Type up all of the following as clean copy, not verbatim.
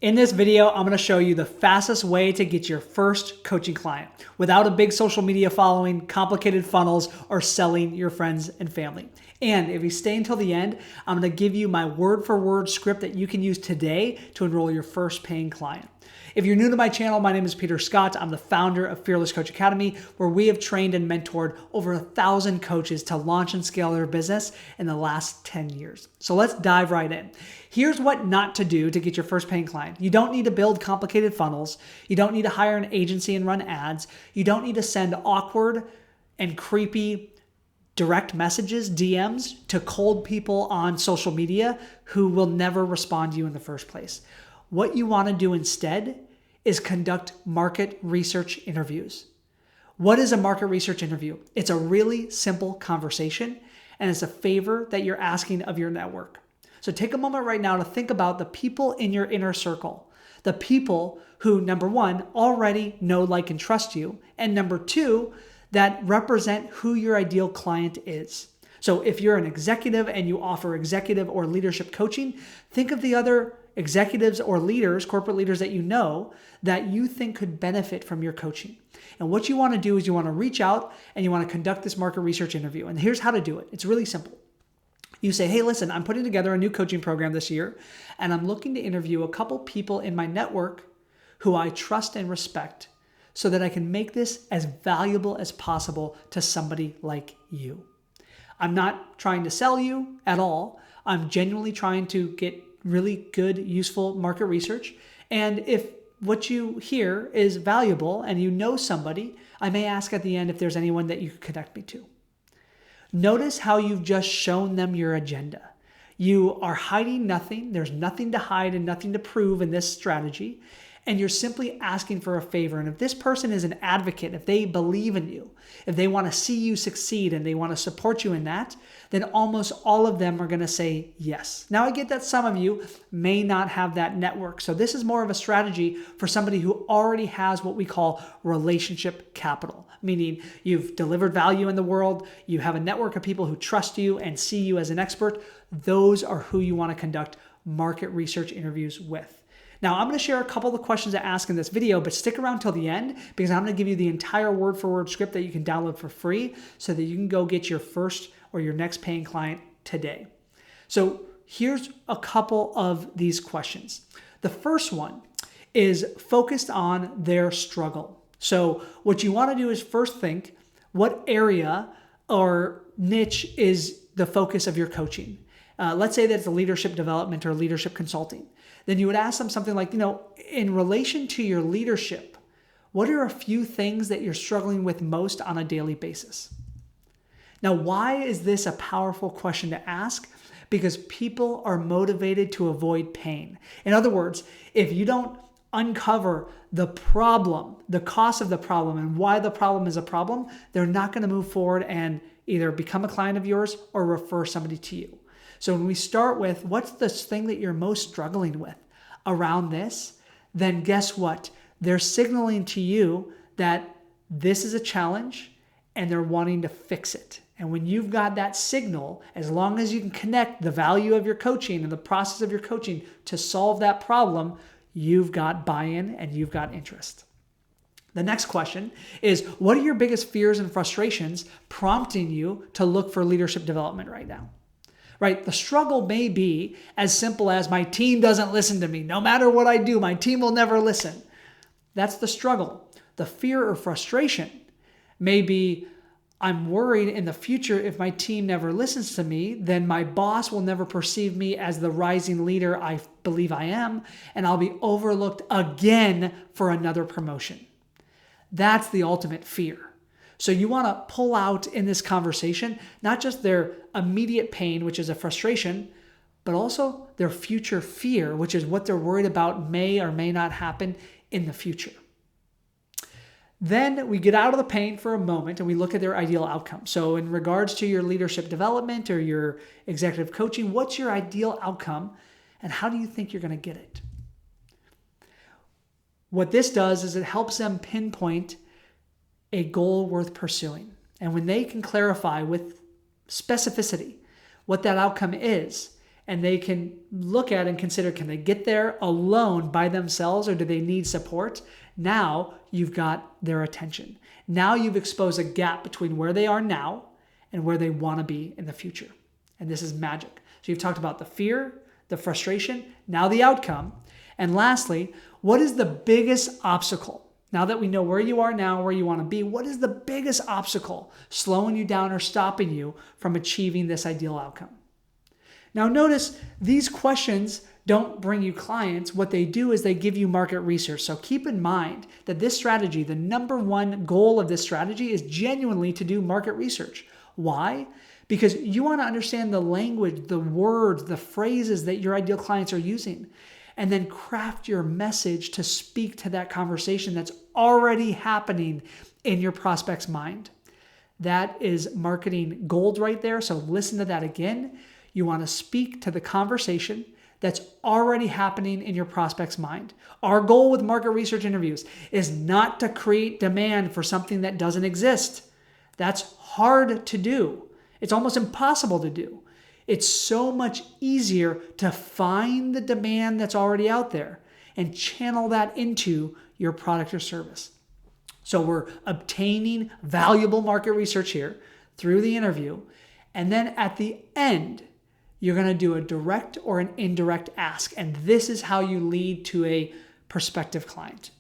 In this video, I'm going to show you the fastest way to get your first coaching client without a big social media following, complicated funnels, or selling your friends and family. And if you stay until the end, I'm going to give you my word-for-word script that you can use today to enroll your first paying client. If you're new to my channel, my name is Peter Scott. I'm the founder of Fearless Coach Academy, where we have trained and mentored over 1,000 coaches to launch and scale their business in the last 10 years. So let's dive right in. Here's what not to do to get your first paying client. You don't need to build complicated funnels. You don't need to hire an agency and run ads. You don't need to send awkward and creepy direct messages, DMs, to cold people on social media who will never respond to you in the first place. What you want to do instead is conduct market research interviews. What is a market research interview? It's a really simple conversation, and it's a favor that you're asking of your network. So take a moment right now to think about the people in your inner circle, the people who, number one, already know, like, and trust you, and number two, that represent who your ideal client is. So if you're an executive and you offer executive or leadership coaching, think of the other executives or leaders, corporate leaders that you know that you think could benefit from your coaching. And what you want to do is you want to reach out and you want to conduct this market research interview. And here's how to do it. It's really simple. You say, hey, listen, I'm putting together a new coaching program this year, and I'm looking to interview a couple people in my network who I trust and respect so that I can make this as valuable as possible to somebody like you. I'm not trying to sell you at all. I'm genuinely trying to get really good, useful market research. And if what you hear is valuable and you know somebody, I may ask at the end if there's anyone that you could connect me to. Notice how you've just shown them your agenda. You are hiding nothing. There's nothing to hide and nothing to prove in this strategy. And you're simply asking for a favor. And if this person is an advocate, if they believe in you, if they want to see you succeed and they want to support you in that, then almost all of them are going to say yes. Now, I get that some of you may not have that network. So this is more of a strategy for somebody who already has what we call relationship capital, meaning you've delivered value in the world, you have a network of people who trust you and see you as an expert. Those are who you want to conduct market research interviews with. Now, I'm going to share a couple of the questions to ask in this video, but stick around till the end because I'm going to give you the entire word-for-word script that you can download for free so that you can go get your first or your next paying client today. So here's a couple of these questions. The first one is focused on their struggle. So what you want to do is first think, what area or niche is the focus of your coaching? Let's say that it's leadership development or leadership consulting. Then you would ask them something like, in relation to your leadership, what are a few things that you're struggling with most on a daily basis? Now, why is this a powerful question to ask? Because people are motivated to avoid pain. In other words, if you don't uncover the problem, the cost of the problem, and why the problem is a problem, they're not going to move forward and either become a client of yours or refer somebody to you. So when we start with what's this thing that you're most struggling with around this, then guess what? They're signaling to you that this is a challenge and they're wanting to fix it. And when you've got that signal, as long as you can connect the value of your coaching and the process of your coaching to solve that problem, you've got buy-in and you've got interest. The next question is, what are your biggest fears and frustrations prompting you to look for leadership development right now? Right? The struggle may be as simple as my team doesn't listen to me. No matter what I do, my team will never listen. That's the struggle. The fear or frustration may be, I'm worried in the future if my team never listens to me, then my boss will never perceive me as the rising leader I believe I am, and I'll be overlooked again for another promotion. That's the ultimate fear. So you want to pull out in this conversation, not just their immediate pain, which is a frustration, but also their future fear, which is what they're worried about may or may not happen in the future. Then we get out of the pain for a moment and we look at their ideal outcome. So in regards to your leadership development or your executive coaching, what's your ideal outcome and how do you think you're going to get it? What this does is it helps them pinpoint a goal worth pursuing. And when they can clarify with specificity what that outcome is, and they can look at and consider, can they get there alone by themselves or do they need support? Now you've got their attention. Now you've exposed a gap between where they are now and where they want to be in the future. And this is magic. So you've talked about the fear, the frustration, now the outcome. And lastly, what is the biggest obstacle? Now that we know where you are now, where you want to be, what is the biggest obstacle slowing you down or stopping you from achieving this ideal outcome? Now notice these questions don't bring you clients. What they do is they give you market research. So keep in mind that this strategy, the number one goal of this strategy is genuinely to do market research. Why? Because you want to understand the language, the words, the phrases that your ideal clients are using, and then craft your message to speak to that conversation that's already happening in your prospect's mind. That is marketing gold right there. So listen to that again. You want to speak to the conversation that's already happening in your prospect's mind. Our goal with market research interviews is not to create demand for something that doesn't exist. That's hard to do. It's almost impossible to do. It's so much easier to find the demand that's already out there and channel that into your product or service. So we're obtaining valuable market research here through the interview. And then at the end, you're going to do a direct or an indirect ask. And this is how you lead to a prospective client.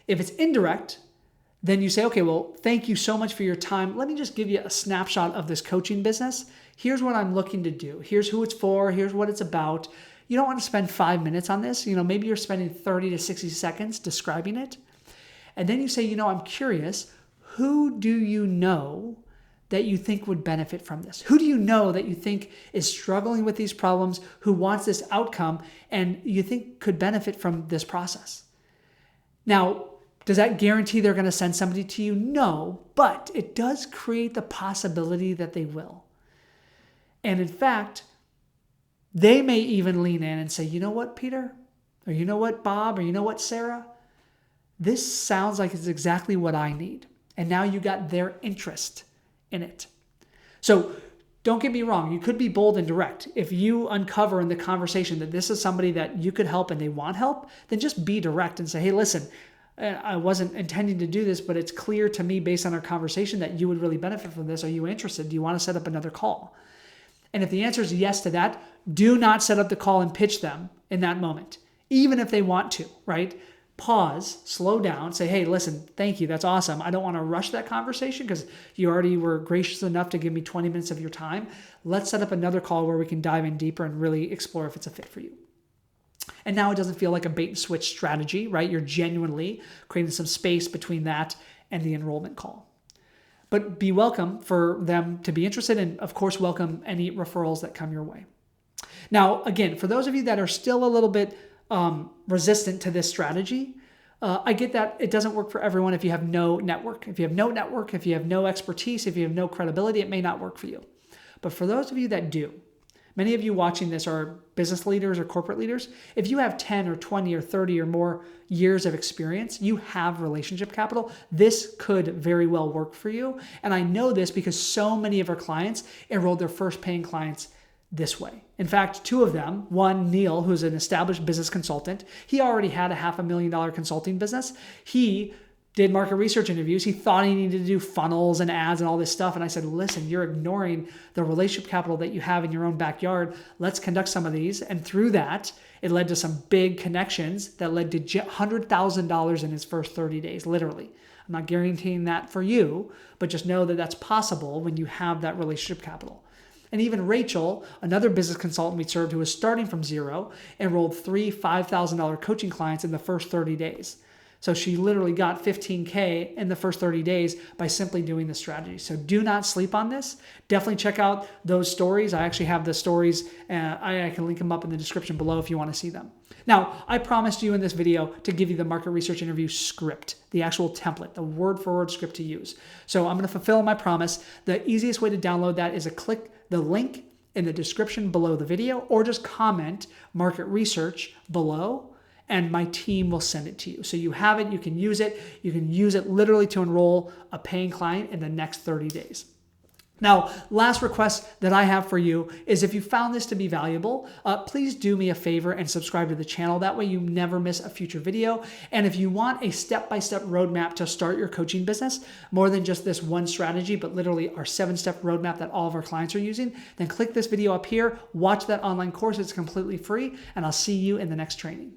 If it's indirect, then you say, okay, well, thank you so much for your time. Let me just give you a snapshot of this coaching business. Here's what I'm looking to do. Here's who it's for. Here's what it's about. You don't want to spend 5 minutes on this. Maybe you're spending 30 to 60 seconds describing it. And then you say, I'm curious, who do you know that you think would benefit from this? Who do you know that you think is struggling with these problems, who wants this outcome, and you think could benefit from this process? Now, does that guarantee they're going to send somebody to you? No, but it does create the possibility that they will. And in fact, they may even lean in and say, you know what, Peter? Or you know what, Bob? Or you know what, Sarah? This sounds like it's exactly what I need. And now you got their interest in it. So don't get me wrong. You could be bold and direct. If you uncover in the conversation that this is somebody that you could help and they want help, then just be direct and say, hey, listen, I wasn't intending to do this, but it's clear to me based on our conversation that you would really benefit from this. Are you interested? Do you want to set up another call? And if the answer is yes to that, do not set up the call and pitch them in that moment, even if they want to, right? Pause, slow down, say, hey, listen, thank you. That's awesome. I don't want to rush that conversation because you already were gracious enough to give me 20 minutes of your time. Let's set up another call where we can dive in deeper and really explore if it's a fit for you. And now it doesn't feel like a bait and switch strategy, right? You're genuinely creating some space between that and the enrollment call. But be welcome for them to be interested, and of course, welcome any referrals that come your way. Now, again, for those of you that are still a little bit resistant to this strategy, I get that it doesn't work for everyone if you have no network. If you have no network, if you have no expertise, if you have no credibility, it may not work for you. But for those of you that do, many of you watching this are business leaders or corporate leaders. If you have 10 or 20 or 30 or more years of experience, you have relationship capital. This could very well work for you. And I know this because so many of our clients enrolled their first paying clients this way. In fact, two of them, one, Neil, who's an established business consultant, he already had a $500,000 consulting business. He did market research interviews. He thought he needed to do funnels and ads and all this stuff. And I said, listen, you're ignoring the relationship capital that you have in your own backyard. Let's conduct some of these. And through that, it led to some big connections that led to $100,000 in his first 30 days, literally. I'm not guaranteeing that for you, but just know that that's possible when you have that relationship capital. And even Rachel, another business consultant we served who was starting from zero, enrolled 3 $5,000 coaching clients in the first 30 days. So she literally got $15K in the first 30 days by simply doing this strategy. So do not sleep on this. Definitely check out those stories. I actually have the stories. I can link them up in the description below if you want to see them. Now, I promised you in this video to give you the market research interview script, the actual template, the word-for-word script to use. So I'm going to fulfill my promise. The easiest way to download that is to click the link in the description below the video or just comment market research below and my team will send it to you. So you have it, you can use it. You can use it literally to enroll a paying client in the next 30 days. Now, last request that I have for you is if you found this to be valuable, please do me a favor and subscribe to the channel. That way you never miss a future video. And if you want a step-by-step roadmap to start your coaching business, more than just this one strategy, but literally our 7-step roadmap that all of our clients are using, then click this video up here, watch that online course. It's completely free, and I'll see you in the next training.